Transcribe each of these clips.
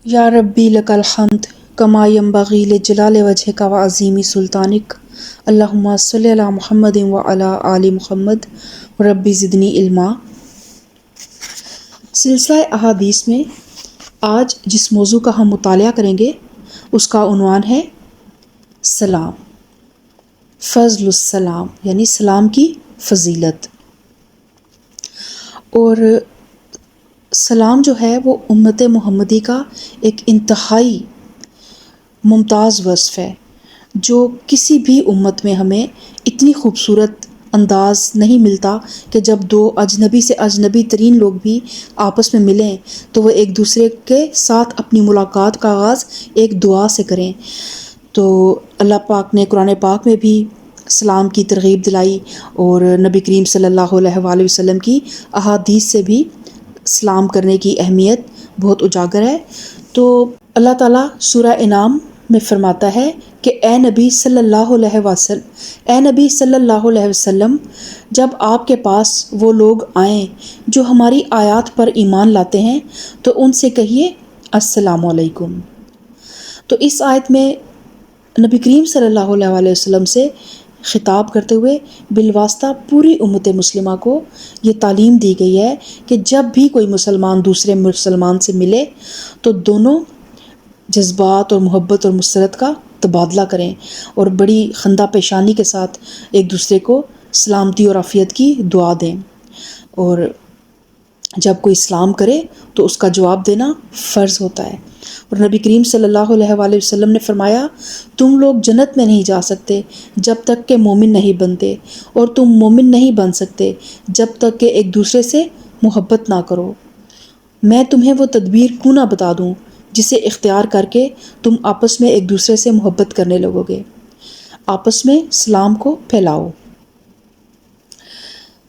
یا ربی لکل حمد کما ینبغی لجلال وجہک و عظیم سلطانک اللہم صلی علی محمد و علی آل محمد ربی زدنی علما۔ سلسلہ احادیث میں آج جس موضوع کا ہم مطالعہ کریں گے اس کا عنوان ہے سلام، فضل السلام، یعنی سلام کی فضیلت۔ اور سلام جو ہے وہ امت محمدی کا ایک انتہائی ممتاز وصف ہے جو کسی بھی امت میں ہمیں اتنی خوبصورت انداز نہیں ملتا کہ جب دو اجنبی سے اجنبی ترین لوگ بھی آپس میں ملیں تو وہ ایک دوسرے کے ساتھ اپنی ملاقات کا آغاز ایک دعا سے کریں۔ تو اللہ پاک نے قرآن پاک میں بھی سلام کی ترغیب دلائی اور نبی کریم صلی اللہ علیہ وآلہ وسلم کی احادیث سے بھی سلام کرنے کی اہمیت بہت اجاگر ہے۔ تو اللہ تعالیٰ سورہ انعام میں فرماتا ہے کہ اے نبی صلی اللہ علیہ وسلم، جب آپ کے پاس وہ لوگ آئیں جو ہماری آیات پر ایمان لاتے ہیں تو ان سے کہیے السلام علیکم۔ تو اس آیت میں نبی کریم صلی اللہ علیہ وسلم سے خطاب کرتے ہوئے بالواسطہ پوری امت مسلمہ کو یہ تعلیم دی گئی ہے کہ جب بھی کوئی مسلمان دوسرے مسلمان سے ملے تو دونوں جذبات اور محبت اور مسرت کا تبادلہ کریں اور بڑی خندہ پیشانی کے ساتھ ایک دوسرے کو سلامتی اور عافیت کی دعا دیں، اور جب کوئی سلام کرے تو اس کا جواب دینا فرض ہوتا ہے۔ اور نبی کریم صلی اللہ علیہ وآلہ وسلم نے فرمایا، تم لوگ جنت میں نہیں جا سکتے جب تک کہ مومن نہیں بنتے، اور تم مومن نہیں بن سکتے جب تک کہ ایک دوسرے سے محبت نہ کرو۔ میں تمہیں وہ تدبیر کیوں نہ بتا دوں جسے اختیار کر کے تم آپس میں ایک دوسرے سے محبت کرنے لگو گے۔ آپس میں سلام کو پھیلاؤ۔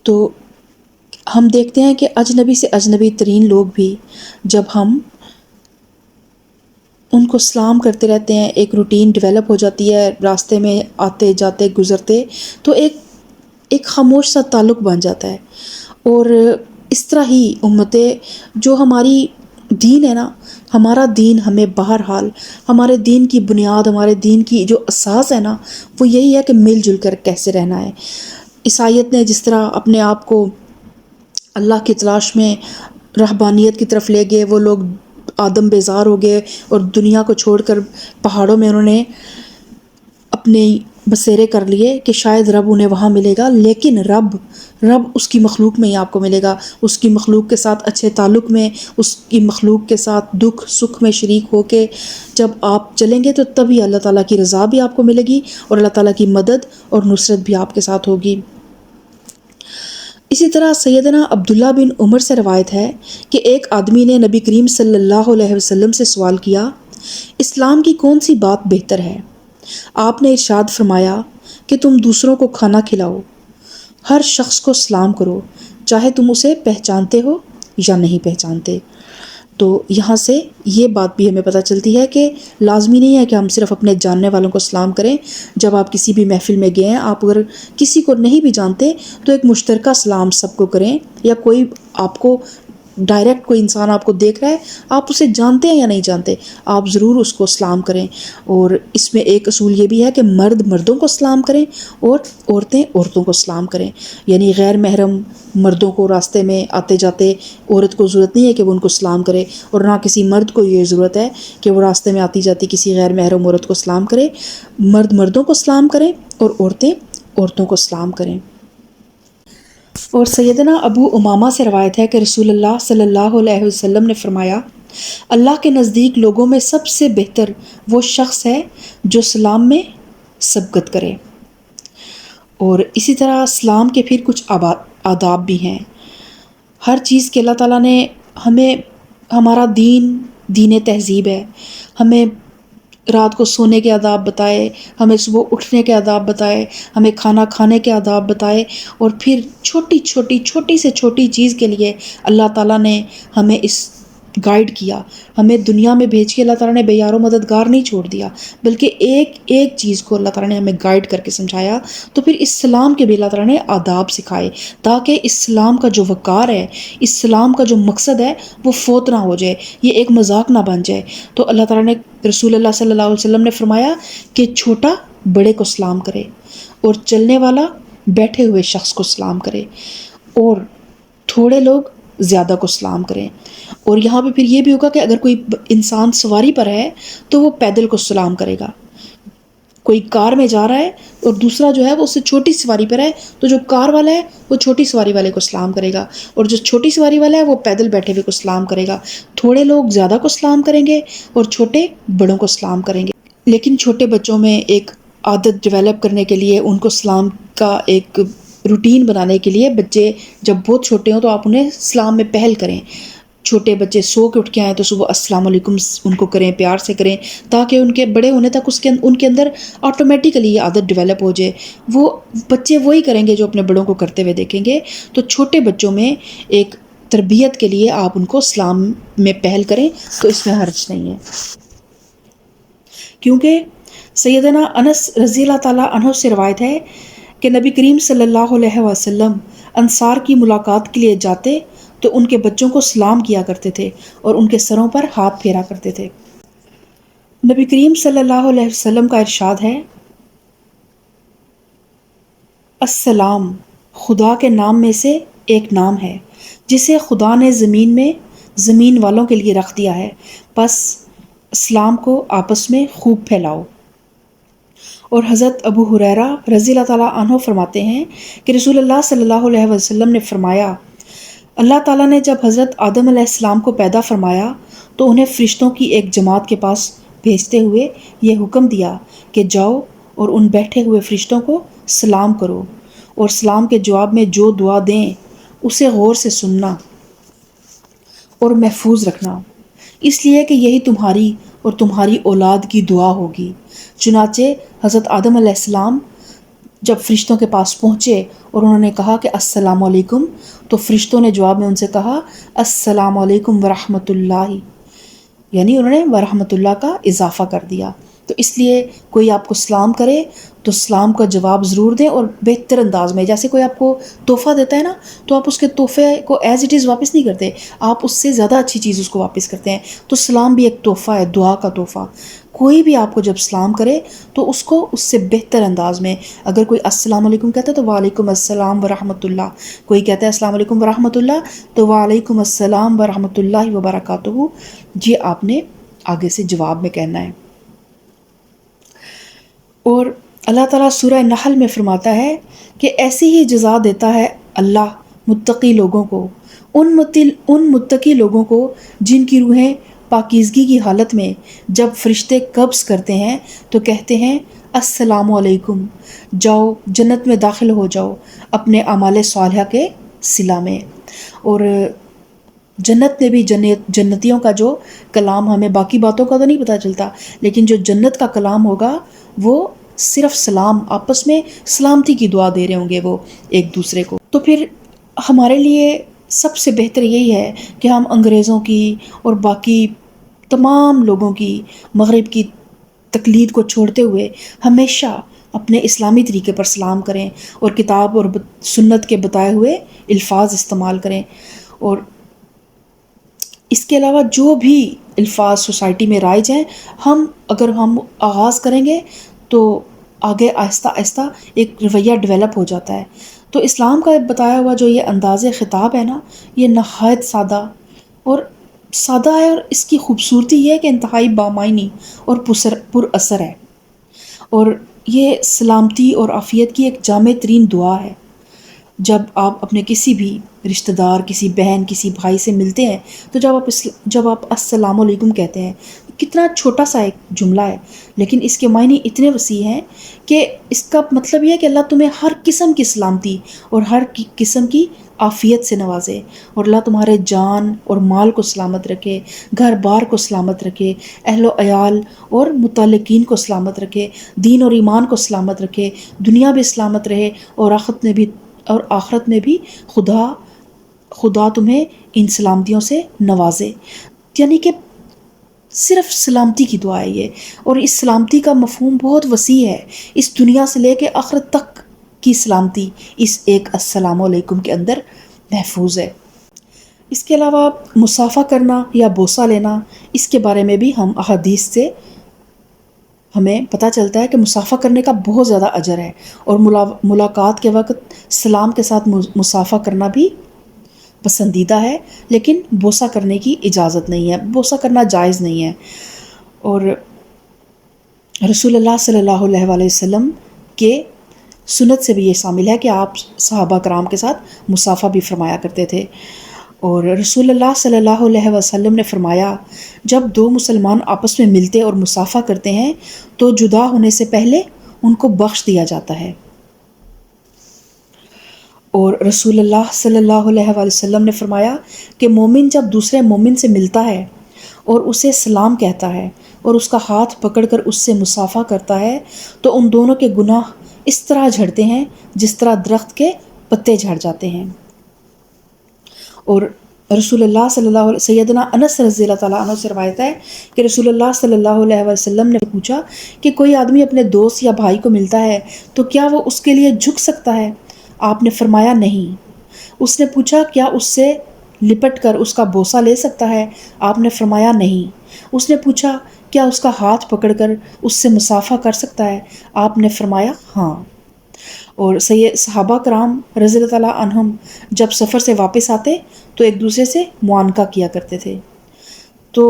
تو ہم دیکھتے ہیں کہ اجنبی سے اجنبی ترین لوگ بھی جب ہم ان کو سلام کرتے رہتے ہیں، ایک روٹین ڈیولپ ہو جاتی ہے، راستے میں آتے جاتے گزرتے تو ایک خاموش سا تعلق بن جاتا ہے۔ اور اس طرح ہی امتیں جو ہماری دین ہے نا، ہمارا دین ہمیں بہرحال ہمارے دین کی بنیاد، ہمارے دین کی جو اساس ہے نا وہ یہی ہے کہ مل جل کر کیسے رہنا ہے۔ عیسائیت نے جس طرح اپنے آپ کو اللہ کی تلاش میں رہبانیت کی طرف لے گئے، وہ لوگ آدم بیزار ہو گئے اور دنیا کو چھوڑ کر پہاڑوں میں انہوں نے اپنے بسیرے کر لیے کہ شاید رب انہیں وہاں ملے گا، لیکن رب اس کی مخلوق میں ہی آپ کو ملے گا، اس کی مخلوق کے ساتھ اچھے تعلق میں، اس کی مخلوق کے ساتھ دکھ سکھ میں شریک ہو کے جب آپ چلیں گے تو تبھی اللہ تعالیٰ کی رضا بھی آپ کو ملے گی اور اللہ تعالیٰ کی مدد اور نصرت بھی آپ کے ساتھ ہوگی۔ اسی طرح سیدنا عبداللہ بن عمر سے روایت ہے کہ ایک آدمی نے نبی کریم صلی اللہ علیہ وسلم سے سوال کیا، اسلام کی کون سی بات بہتر ہے؟ آپ نے ارشاد فرمایا کہ تم دوسروں کو کھانا کھلاؤ، ہر شخص کو سلام کرو، چاہے تم اسے پہچانتے ہو یا نہیں پہچانتے۔ تو یہاں سے یہ بات بھی ہمیں پتہ چلتی ہے کہ لازمی نہیں ہے کہ ہم صرف اپنے جاننے والوں کو سلام کریں۔ جب آپ کسی بھی محفل میں گئے ہیں، آپ اگر کسی کو نہیں بھی جانتے تو ایک مشترکہ سلام سب کو کریں، یا کوئی آپ کو ڈائریکٹ کوئی انسان آپ کو دیکھ رہا ہے، آپ اسے جانتے ہیں یا نہیں جانتے، آپ ضرور اس کو سلام کریں۔ اور اس میں ایک اصول یہ بھی ہے کہ مرد مردوں کو سلام کریں اور عورتیں عورتوں کو سلام کریں، یعنی غیر محرم مردوں کو راستے میں آتے جاتے عورت کو ضرورت نہیں ہے کہ وہ ان کو سلام کرے، اور نہ کسی مرد کو یہ ضرورت ہے کہ وہ راستے میں آتی جاتی کسی غیر محرم عورت کو سلام کرے۔ مرد مردوں کو سلام کریں اور عورتیں عورتوں کو سلام کریں۔ اور سیدنا ابو امامہ سے روایت ہے کہ رسول اللہ صلی اللہ علیہ وسلم نے فرمایا، اللہ کے نزدیک لوگوں میں سب سے بہتر وہ شخص ہے جو سلام میں سبقت کرے۔ اور اسی طرح سلام کے پھر کچھ آداب بھی ہیں۔ ہر چیز کے اللہ تعالیٰ نے ہمیں، ہمارا دین تہذیب ہے، ہمیں رات کو سونے کے آداب بتائے، ہمیں صبح اٹھنے کے آداب بتائے، ہمیں کھانا کھانے کے آداب بتائے، اور پھر چھوٹی سے چھوٹی چیز کے لیے اللہ تعالیٰ نے ہمیں اس گائیڈ کیا، ہمیں دنیا میں بھیج کے اللہ تعالیٰ نے بے یار و مددگار نہیں چھوڑ دیا، بلکہ ایک ایک چیز کو اللہ تعالیٰ نے ہمیں گائیڈ کر کے سمجھایا۔ تو پھر اسلام کے بھی اللہ تعالیٰ نے آداب سکھائے تاکہ اسلام کا جو وقار ہے، اسلام کا جو مقصد ہے وہ فوت نہ ہو جائے، یہ ایک مذاق نہ بن جائے۔ تو اللہ تعالیٰ نے، رسول اللہ صلی اللہ علیہ وسلم نے فرمایا کہ چھوٹا بڑے کو سلام کرے، اور چلنے والا بیٹھے ہوئے شخص کو سلام کرے، اور تھوڑے لوگ زیادہ کو سلام کریں۔ اور یہاں پہ پھر یہ بھی ہوگا کہ اگر کوئی انسان سواری پر ہے تو وہ پیدل کو سلام کرے گا، کوئی کار میں جا رہا ہے اور دوسرا جو ہے وہ اس سے چھوٹی سواری پر ہے تو جو کار والا ہے وہ چھوٹی سواری والے کو سلام کرے گا، اور جو چھوٹی سواری والا ہے وہ پیدل بیٹھے ہوئے کو سلام کرے گا۔ تھوڑے لوگ زیادہ کو سلام کریں گے اور چھوٹے بڑوں کو سلام کریں گے۔ لیکن چھوٹے بچوں میں ایک عادت ڈیولپ کرنے کے لیے، ان کو سلام کا ایک روٹین بنانے کے لیے، بچے جب بہت چھوٹے ہوں تو آپ انہیں سلام میں پہل کریں۔ چھوٹے بچے سو کے اٹھ کے آئیں تو صبح السلام علیکم ان کو کریں، پیار سے کریں، تاکہ ان کے بڑے ہونے تک ان کے اندر آٹومیٹیکلی یہ عادت ڈیولپ ہو جائے۔ وہ بچے وہی کریں گے جو اپنے بڑوں کو کرتے ہوئے دیکھیں گے۔ تو چھوٹے بچوں میں ایک تربیت کے لیے آپ ان کو سلام میں پہل کریں تو اس میں حرج نہیں ہے، کیونکہ سیدنا انس رضی اللہ تعالیٰ عنہ سے روایت ہے کہ نبی کریم صلی اللہ علیہ وسلم انصار کی ملاقات کے لیے جاتے تو ان کے بچوں کو سلام کیا کرتے تھے اور ان کے سروں پر ہاتھ پھیرا کرتے تھے۔ نبی کریم صلی اللہ علیہ وسلم کا ارشاد ہے، السلام خدا کے نام میں سے ایک نام ہے جسے خدا نے زمین میں زمین والوں کے لیے رکھ دیا ہے، بس اسلام کو آپس میں خوب پھیلاؤ۔ اور حضرت ابو ہریرہ رضی اللہ تعالیٰ عنہ فرماتے ہیں کہ رسول اللہ صلی اللہ علیہ وسلم نے فرمایا، اللہ تعالیٰ نے جب حضرت آدم علیہ السلام کو پیدا فرمایا تو انہیں فرشتوں کی ایک جماعت کے پاس بھیجتے ہوئے یہ حکم دیا کہ جاؤ اور ان بیٹھے ہوئے فرشتوں کو سلام کرو، اور سلام کے جواب میں جو دعا دیں اسے غور سے سننا اور محفوظ رکھنا، اس لیے کہ یہی تمہاری اور تمہاری اولاد کی دعا ہوگی۔ چنانچہ حضرت آدم علیہ السلام جب فرشتوں کے پاس پہنچے اور انہوں نے کہا کہ السلام علیکم، تو فرشتوں نے جواب میں ان سے کہا السلام علیکم ورحمۃ اللہ، یعنی انہوں نے ورحمۃ اللہ کا اضافہ کر دیا۔ تو اس لیے کوئی آپ کو سلام کرے تو سلام کا جواب ضرور دیں، اور بہتر انداز میں۔ جیسے کوئی آپ کو تحفہ دیتا ہے نا، تو آپ اس کے تحفے کو ایز اٹ از واپس نہیں کرتے، آپ اس سے زیادہ اچھی چیز اس کو واپس کرتے ہیں۔ تو سلام بھی ایک تحفہ ہے، دعا کا تحفہ۔ کوئی بھی آپ کو جب سلام کرے تو اس کو اس سے بہتر انداز میں، اگر کوئی السلام علیکم کہتا ہے تو وعلیکم السلام ورحمۃ اللہ، کوئی کہتا ہے السلام علیکم ورحمۃ اللہ تو وعلیکم السلام ورحمۃ اللہ وبرکاتہ، یہ آپ نے آگے سے جواب میں کہنا ہے۔ اور اللہ تعالیٰ سورہ نحل میں فرماتا ہے کہ ایسی ہی جزا دیتا ہے اللہ متقی لوگوں کو، ان متقی لوگوں کو جن کی روحیں پاکیزگی کی حالت میں جب فرشتے قبض کرتے ہیں تو کہتے ہیں السلام علیکم، جاؤ جنت میں داخل ہو جاؤ اپنے اعمال صالحہ کے صلہ میں۔ اور جنت میں بھی جنتیوں کا جو کلام، ہمیں باقی باتوں کا تو نہیں پتہ چلتا، لیکن جو جنت کا کلام ہوگا وہ صرف سلام، آپس میں سلامتی کی دعا دے رہے ہوں گے وہ ایک دوسرے کو۔ تو پھر ہمارے لیے سب سے بہتر یہی ہے کہ ہم انگریزوں کی اور باقی تمام لوگوں کی مغرب کی تقلید کو چھوڑتے ہوئے ہمیشہ اپنے اسلامی طریقے پر سلام کریں اور کتاب اور سنت کے بتائے ہوئے الفاظ استعمال کریں۔ اور اس کے علاوہ جو بھی الفاظ سوسائٹی میں رائج ہیں، اگر ہم آغاز کریں گے تو آگے آہستہ آہستہ ایک رویہ ڈیولپ ہو جاتا ہے۔ تو اسلام کا بتایا ہوا جو یہ انداز خطاب ہے نا، یہ نہایت سادہ ہے، اور اس کی خوبصورتی یہ ہے کہ انتہائی بامعنی اور پر اثر ہے، اور یہ سلامتی اور عافیت کی ایک جامع ترین دعا ہے۔ جب آپ اپنے کسی بھی رشتہ دار، کسی بہن، کسی بھائی سے ملتے ہیں تو جب آپ السلام علیکم کہتے ہیں، کتنا چھوٹا سا ایک جملہ ہے، لیکن اس کے معنی اتنے وسیع ہیں کہ اس کا مطلب یہ ہے کہ اللہ تمہیں ہر قسم کی سلامتی اور ہر قسم کی عافیت سے نوازے، اور اللہ تمہارے جان اور مال کو سلامت رکھے، گھر بار کو سلامت رکھے، اہل و عیال اور متعلقین کو سلامت رکھے، دین اور ایمان کو سلامت رکھے، دنیا بھی سلامت رہے اور آخرت میں بھی خدا تمہیں ان سلامتیوں سے نوازے۔ یعنی کہ صرف سلامتی کی دعا ہے یہ، اور اس سلامتی کا مفہوم بہت وسیع ہے، اس دنیا سے لے کے آخرت تک کی سلامتی اس ایک السلام علیکم کے اندر محفوظ ہے۔ اس کے علاوہ مصافحہ کرنا یا بوسہ لینا، اس کے بارے میں بھی ہم احادیث سے ہمیں پتہ چلتا ہے کہ مصافحہ کرنے کا بہت زیادہ اجر ہے، اور ملاقات کے وقت سلام کے ساتھ مصافحہ کرنا بھی پسندیدہ ہے، لیکن بوسہ کرنے کی اجازت نہیں ہے، بوسہ کرنا جائز نہیں ہے۔ اور رسول اللہ صلی اللہ علیہ وآلہ وسلم کے سنت سے بھی یہ شامل ہے کہ آپ صحابہ کرام کے ساتھ مصافحہ بھی فرمایا کرتے تھے۔ اور رسول اللہ صلی اللہ علیہ وسلم نے فرمایا، جب دو مسلمان آپس میں ملتے اور مصافحہ کرتے ہیں تو جدا ہونے سے پہلے ان کو بخش دیا جاتا ہے۔ اور رسول اللہ صلی اللہ علیہ وآلہ وسلم نے فرمایا کہ مومن جب دوسرے مومن سے ملتا ہے اور اسے سلام کہتا ہے اور اس کا ہاتھ پکڑ کر اس سے مصافحہ کرتا ہے تو ان دونوں کے گناہ اس طرح جھڑتے ہیں جس طرح درخت کے پتے جھڑ جاتے ہیں۔ اور رسول اللہ صلی اللہ علیہ سیدنا انس رضی اللہ تعالیٰ عنہ سے روایت ہے کہ رسول اللہ صلی اللہ علیہ وسلم نے پوچھا کہ کوئی آدمی اپنے دوست یا بھائی کو ملتا ہے تو کیا وہ اس کے لیے جھک سکتا ہے؟ آپ نے فرمایا نہیں۔ اس نے پوچھا کیا اس سے لپٹ کر اس کا بوسہ لے سکتا ہے؟ آپ نے فرمایا نہیں۔ اس نے پوچھا کیا اس کا ہاتھ پکڑ کر اس سے مصافحہ کر سکتا ہے؟ آپ نے فرمایا ہاں۔ اور صحابہ کرام رضی اللہ تعالیٰ عنہم جب سفر سے واپس آتے تو ایک دوسرے سے معانقہ کیا کرتے تھے۔ تو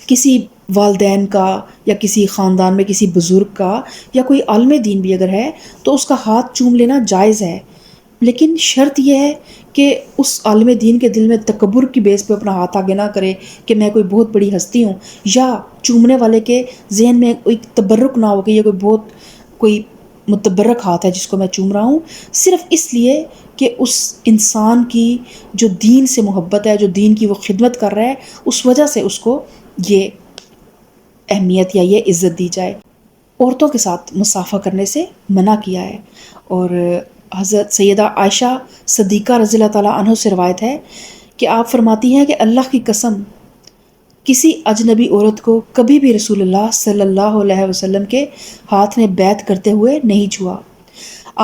کسی والدین کا یا کسی خاندان میں کسی بزرگ کا یا کوئی عالم دین بھی اگر ہے تو اس کا ہاتھ چوم لینا جائز ہے، لیکن شرط یہ ہے کہ اس عالم دین کے دل میں تکبر کی بیس پہ اپنا ہاتھ آگے نہ کرے کہ میں کوئی بہت بڑی ہستی ہوں، یا چومنے والے کے ذہن میں ایک تبرک نہ ہو کہ یہ کوئی متبرک ہاتھ ہے جس کو میں چوم رہا ہوں، صرف اس لیے کہ اس انسان کی جو دین سے محبت ہے، جو دین کی وہ خدمت کر رہا ہے، اس وجہ سے اس کو یہ اہمیت یا یہ عزت دی جائے۔ عورتوں کے ساتھ مصافحہ کرنے سے منع کیا ہے۔ اور حضرت سیدہ عائشہ صدیقہ رضی اللہ تعالیٰ عنہ سے روایت ہے کہ آپ فرماتی ہیں کہ اللہ کی قسم کسی اجنبی عورت کو کبھی بھی رسول اللہ صلی اللہ علیہ وسلم کے ہاتھ نے بیعت کرتے ہوئے نہیں چھوا۔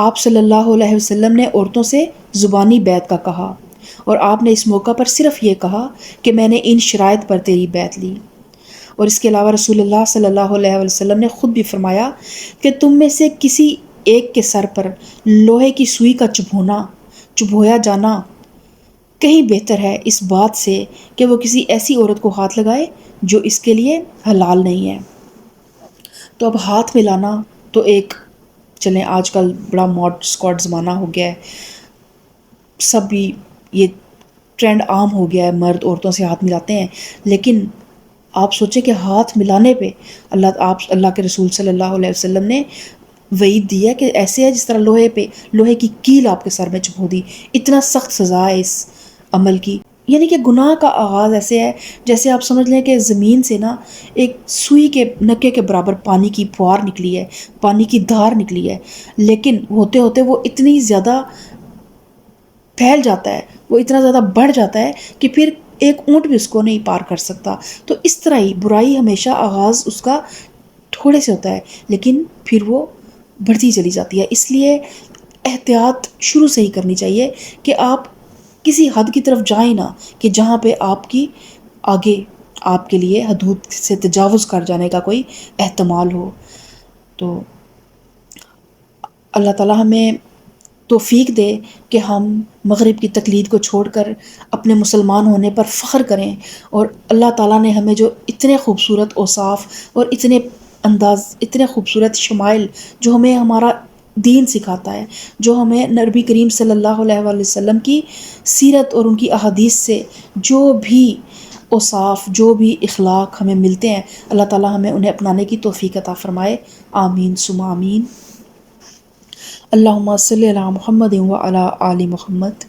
آپ صلی اللہ علیہ وسلم نے عورتوں سے زبانی بیعت کا کہا، اور آپ نے اس موقع پر صرف یہ کہا کہ میں نے ان شرائط پر تیری بیعت لی۔ اور اس کے علاوہ رسول اللہ صلی اللہ علیہ وسلم نے خود بھی فرمایا کہ تم میں سے کسی ایک کے سر پر لوہے کی سوئی کا چبھویا جانا کہیں بہتر ہے اس بات سے کہ وہ کسی ایسی عورت کو ہاتھ لگائے جو اس کے لیے حلال نہیں ہے۔ تو اب ہاتھ ملانا تو ایک چلیں آج کل بڑا ماڈ اسکواڈ زمانہ ہو گیا ہے، سب بھی یہ ٹرینڈ عام ہو گیا ہے، مرد عورتوں سے ہاتھ ملاتے ہیں، لیکن آپ سوچیں کہ ہاتھ ملانے پہ اللہ کے رسول صلی اللہ علیہ وسلم نے وعید دی ہے کہ ایسے ہے جس طرح لوہے کی کیل آپ کے سر میں چبھو دی، اتنا سخت سزا ہے اس عمل کی۔ یعنی کہ گناہ کا آغاز ایسے ہے جیسے آپ سمجھ لیں کہ زمین سے نا ایک سوئی کے نکے کے برابر پانی کی پھوار نکلی ہے، پانی کی دھار نکلی ہے، لیکن ہوتے ہوتے وہ اتنی زیادہ پھیل جاتا ہے، وہ اتنا زیادہ بڑھ جاتا ہے کہ پھر ایک اونٹ بھی اس کو نہیں پار کر سکتا۔ تو اس طرح ہی برائی ہمیشہ آغاز اس کا تھوڑے سے ہوتا ہے، لیکن پھر وہ بڑھتی چلی جاتی ہے۔ اس لیے احتیاط شروع سے ہی کرنی چاہیے کہ آپ کسی حد کی طرف جائیں نہ کہ جہاں پہ آپ کی آگے آپ کے لیے حدود سے تجاوز کر جانے کا کوئی احتمال ہو۔ تو اللہ تعالیٰ ہمیں توفیق دے کہ ہم مغرب کی تقلید کو چھوڑ کر اپنے مسلمان ہونے پر فخر کریں، اور اللہ تعالیٰ نے ہمیں جو اتنے خوبصورت اوصاف اور اتنے خوبصورت شمائل جو ہمیں ہمارا دین سکھاتا ہے، جو ہمیں نبی کریم صلی اللہ علیہ وآلہ وسلم کی سیرت اور ان کی احادیث سے جو بھی اوصاف، جو بھی اخلاق ہمیں ملتے ہیں، اللہ تعالیٰ ہمیں انہیں اپنانے کی توفیق عطا فرمائے۔ آمین ثم آمین۔ اللہم صلی علی محمد وعلی آل محمد۔